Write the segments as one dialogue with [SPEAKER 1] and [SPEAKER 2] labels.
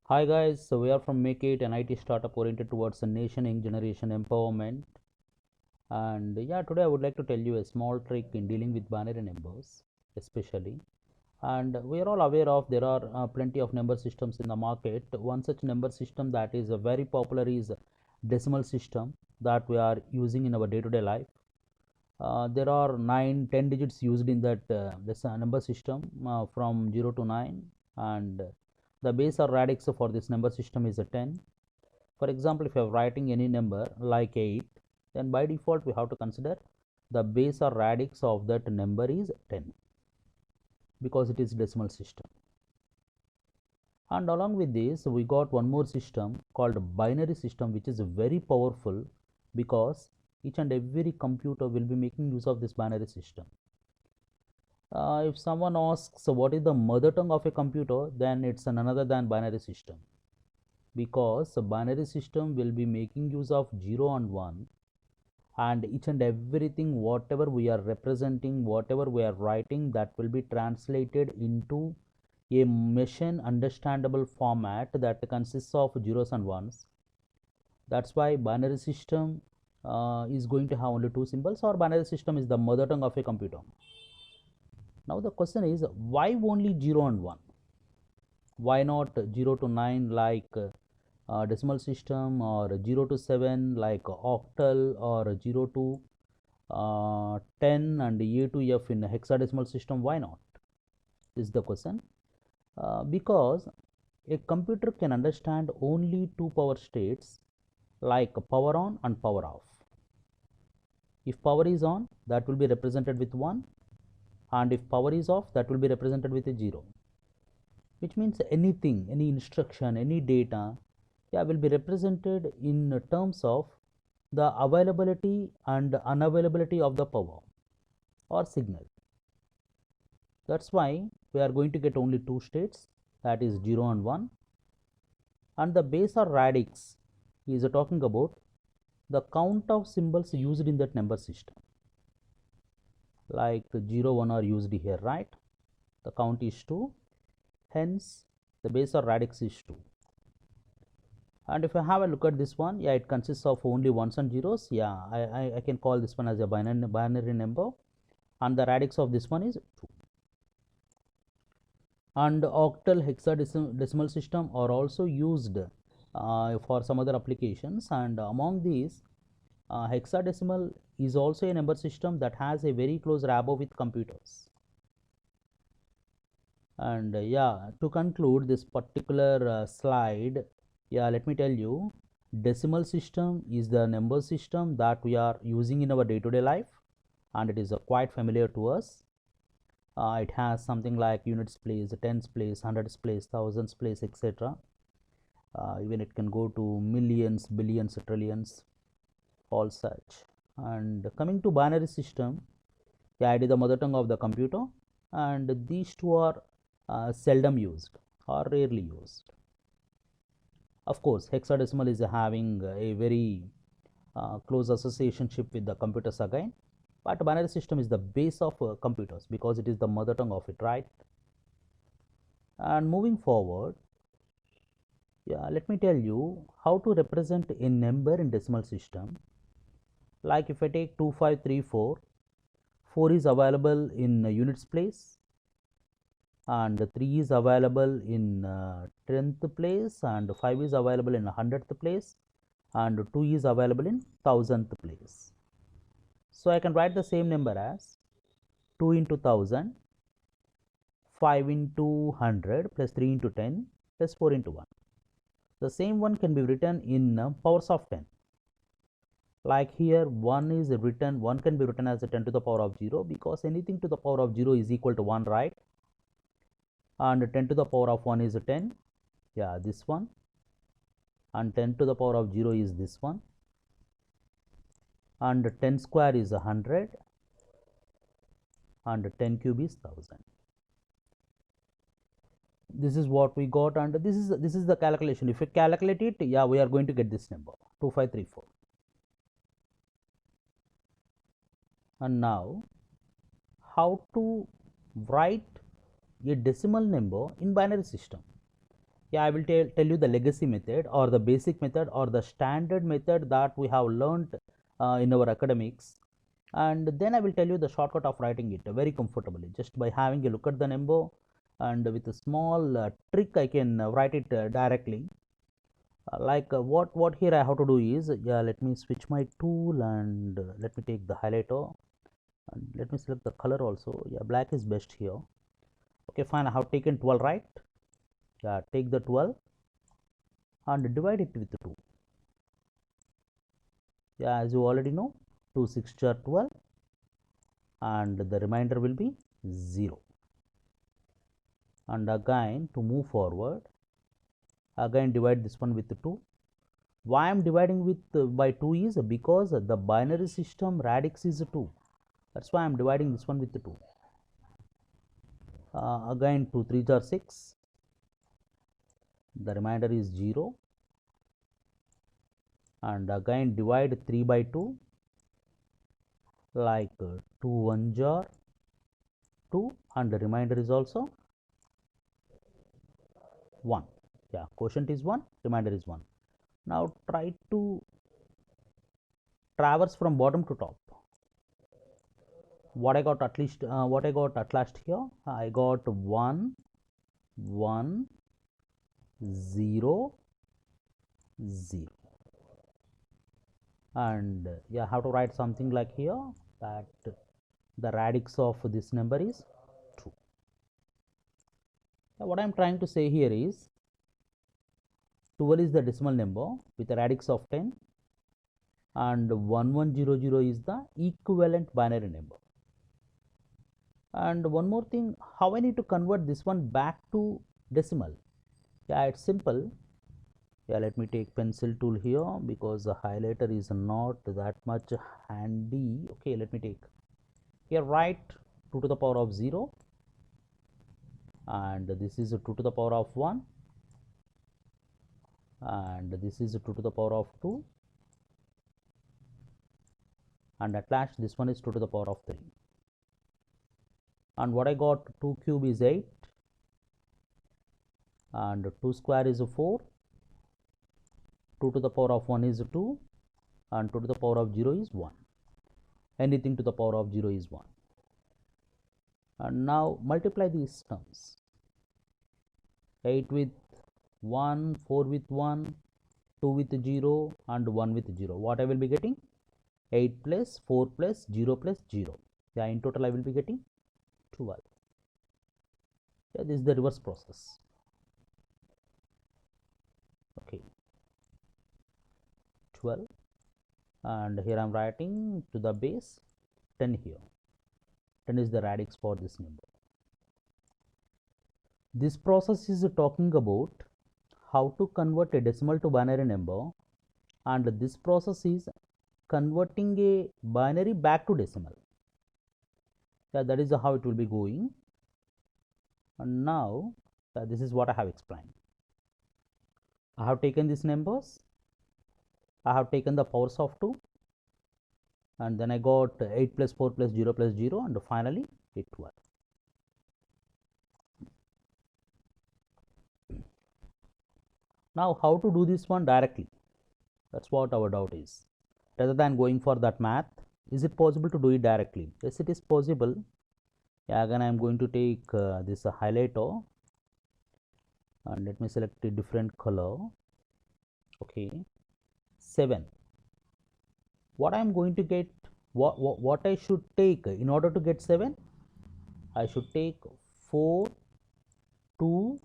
[SPEAKER 1] Hi guys, so we are from Make It, an IT startup oriented towards a nation young generation empowerment. And yeah, today I would like to tell you a small trick in dealing with binary numbers, especially. And we are all aware of there are plenty of number systems in the market. One such number system that is very popular is decimal system that we are using in our day-to-day life. There are 9, 10 digits used in that this number system from 0 to 9, and the base or radix for this number system is a 10. For example, if you are writing any number like 8, then by default we have to consider the base or radix of that number is 10 because it is decimal system. And along with this, we got one more system called binary system, which is very powerful because each and every computer will be making use of this binary system. If someone asks what is the mother tongue of a computer, then it's none other than binary system, because a binary system will be making use of 0 and 1, and each and everything whatever we are representing, whatever we are writing, that will be translated into a machine understandable format that consists of zeros and ones. That's why binary system is going to have only two symbols, or binary system is the mother tongue of a computer. Now the question is, why only 0 and 1? Why not 0 to 9 like decimal system, or 0 to 7 like octal, or 0 to 10 and A to F in hexadecimal system? Why not? Is the question. Because a computer can understand only two power states like power on and power off. If power is on, that will be represented with 1, and if power is off, that will be represented with a 0, which means anything, any instruction, any data, yeah, will be represented in terms of the availability and unavailability of the power or signal. That's why we are going to get only two states, that is 0 and 1. And the base or radix is talking about the count of symbols used in that number system. Like 0, 1 are used here, right? The count is 2, hence the base or radix is 2. And if I have a look at this one, yeah, it consists of only ones and zeros. Yeah, I can call this one as a binary number, and the radix of this one is 2. And octal hexadecimal system are also used for some other applications, and among these, hexadecimal is also a number system that has a very close rapport with computers. And yeah, to conclude this particular slide, yeah, let me tell you, decimal system is the number system that we are using in our day-to-day life, and it is quite familiar to us. It has something like units place, tens place, hundreds place, thousands place, etc. Even it can go to millions, billions, trillions, all such. And coming to binary system, yeah, it is the mother tongue of the computer, and these two are seldom used or rarely used. Of course, hexadecimal is having a very close associationship with the computers again, but binary system is the base of computers because it is the mother tongue of it, right? And moving forward, yeah, let me tell you how to represent a number in decimal system. Like if I take 2534, 4 is available in units place, and 3 is available in 10th place, and 5 is available in 100th place, and 2 is available in 1000th place. So I can write the same number as 2 into 1000, 5 into 100, plus 3 into 10, plus 4 into 1. The same one can be written in powers of 10. Like here, 1 can be written as a 10 to the power of 0, because anything to the power of 0 is equal to 1, right? And 10 to the power of 1 is 10, yeah, this one. And 10 to the power of 0 is this one, and 10 square is 100, and 10 cube is 1000. This is what we got, and this is the calculation. If you calculate it, yeah, we are going to get this number 2534. And now, how to write a decimal number in binary system? Yeah, I will tell you the legacy method or the basic method or the standard method that we have learned in our academics, and then I will tell you the shortcut of writing it very comfortably just by having a look at the number, and with a small trick I can write it directly. What here I have to do is, yeah, let me switch my tool and let me take the highlighter and let me select the color also. Yeah, black is best here. Okay, fine, I have taken 12, right? Yeah, take the 12 and divide it with 2. Yeah, as you already know, 2 6 are 12 and the remainder will be 0. And again, to move forward, again divide this one with 2. Why I am dividing with by 2 is because the binary system radix is 2. That's why I am dividing this one with 2. Again 2 3s are 6. The remainder is 0. And again divide 3 by 2, like 2 1s are 2 and the remainder is also 1. Yeah, quotient is 1, remainder is 1. Now try to traverse from bottom to top. What I got at last here, I got 1 1 0 0, and yeah, have to write something like here that the radix of this number is 2. Now, what I am trying to say here is 12 is the decimal number with a radix of 10 and 1100 is the equivalent binary number. And one more thing, how I need to convert this one back to decimal? Yeah, it's simple. Yeah, let me take pencil tool here because the highlighter is not that much handy. Okay, let me take here, write 2 to the power of 0 and this is 2 to the power of 1 and this is 2 to the power of 2 and at last this one is 2 to the power of 3. And what I got, 2 cube is 8 and 2 square is 4, 2 to the power of 1 is 2 and 2 to the power of 0 is 1. Anything to the power of 0 is 1. And now multiply these terms. 8 with 1, 4 with 1, 2 with 0 and 1 with 0. What I will be getting? 8 plus 4 plus 0 plus 0. Yeah, in total I will be getting 12. Yeah, this is the reverse process. Okay, 12 and here I am writing to the base 10 here. 10 is the radix for this number. This process is talking about how to convert a decimal to binary number, and this process is converting a binary back to decimal. Yeah, that is how it will be going. And now this is what I have explained. I have taken these numbers, I have taken the powers of 2 and then I got 8 plus 4 plus 0 plus 0 and finally 12. Now how to do this one directly? That's what our doubt is. Rather than going for that math, is it possible to do it directly? Yes, it is possible. Yeah, again I am going to take this highlighter and let me select a different color. Okay, 7. What I am going to get, what I should take in order to get 7? I should take 4 2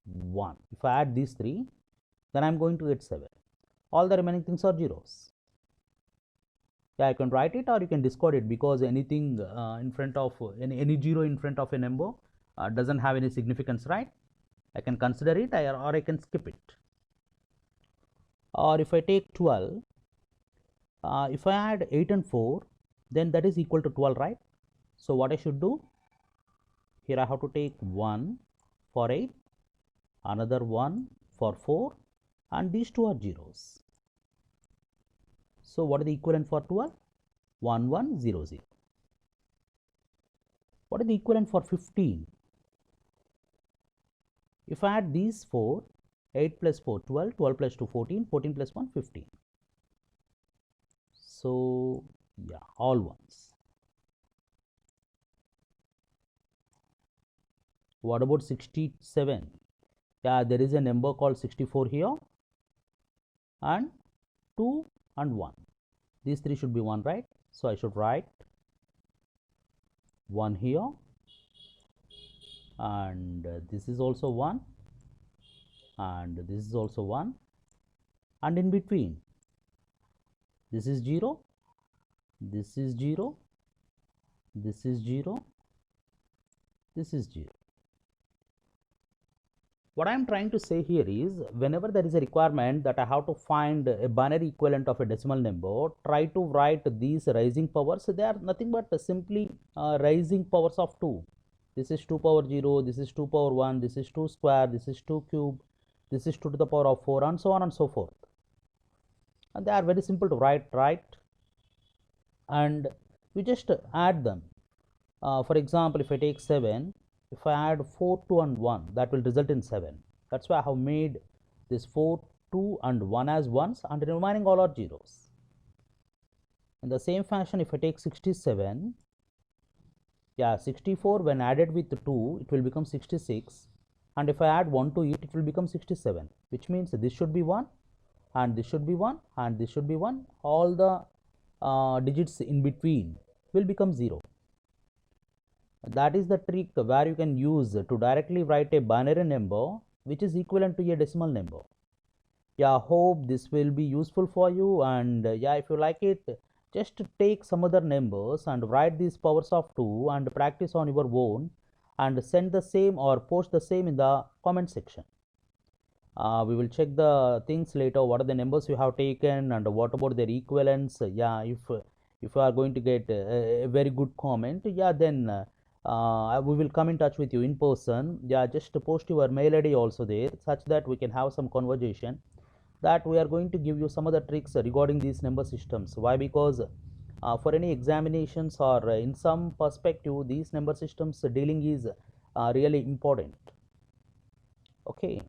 [SPEAKER 1] 1. If I add these 3, then I am going to get 7. All the remaining things are zeros. Yeah, you can write it or you can discard it because anything in front of any 0 in front of a number doesn't have any significance, right? I can consider it or I can skip it. Or if I take 12, if I add 8 and 4, then that is equal to 12, right? So what I should do? Here I have to take 1 for 8, another 1 for 4 and these two are zeros. So what is the equivalent for 12? 1 1 0 0. What is the equivalent for 15? If I add these 4, 8 plus 4, 12, 12 plus 2, 14, 14 plus 1, 15. So, yeah, all ones. What about 67? Yeah, there is a number called 64 here, and 2 and 1. These three should be 1, right? So I should write 1 here, and this is also 1, and this is also 1, and in between this is 0, this is 0, this is 0, this is 0. What I am trying to say here is, whenever there is a requirement that I have to find a binary equivalent of a decimal number, try to write these rising powers. They are nothing but simply rising powers of 2. This is 2 power 0, this is 2 power 1, this is 2 square, this is 2 cube, this is 2 to the power of 4, and so on and so forth. And they are very simple to write, right? And we just add them. For example, if I take 7, if I add 4, 2 and 1, that will result in 7. That's why I have made this 4, 2 and 1 as 1s, and the remaining all are zeros. In the same fashion, if I take 67, yeah, 64 when added with 2, it will become 66. And if I add 1 to it, it will become 67, which means this should be 1, and this should be 1, and this should be 1. All the digits in between will become 0. That is the trick where you can use to directly write a binary number which is equivalent to a decimal number. Yeah, hope this will be useful for you, and yeah, if you like it, just take some other numbers and write these powers of 2 and practice on your own, and send the same or post the same in the comment section. We will check the things later, what are the numbers you have taken and what about their equivalents. Yeah, if you are going to get a very good comment, yeah, then we will come in touch with you in person. Yeah, just post your mail ID also there, such that we can have some conversation, that we are going to give you some of the tricks regarding these number systems. Why? Because for any examinations or in some perspective, these number systems dealing is really important. Okay.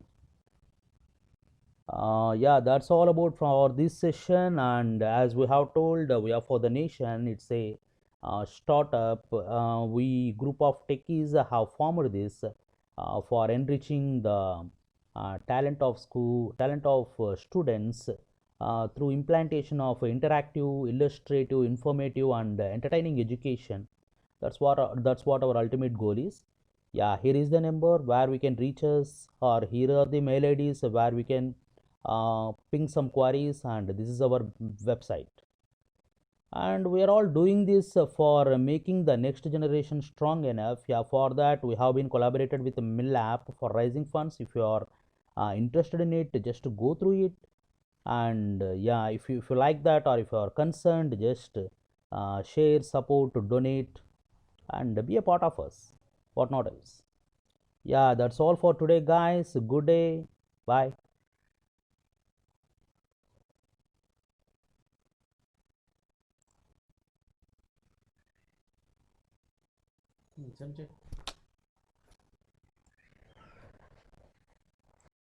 [SPEAKER 1] Yeah, that's all about for this session. And as we have told, we are for the nation. It's a startup. We group of techies have formed this for enriching the talent of students through implantation of interactive, illustrative, informative, and entertaining education. That's what our ultimate goal is. Yeah, here is the number where we can reach us, or here are the mail IDs where we can ping some queries, and this is our website. And we are all doing this for making the next generation strong enough. Yeah, for that we have been collaborated with the Mill app for raising funds. If you are interested in it, just go through it. And yeah, if you like that, or if you are concerned, just share, support, donate, and be a part of us. What not else? Yeah, that's all for today, guys. Good day. Bye.
[SPEAKER 2] चमचे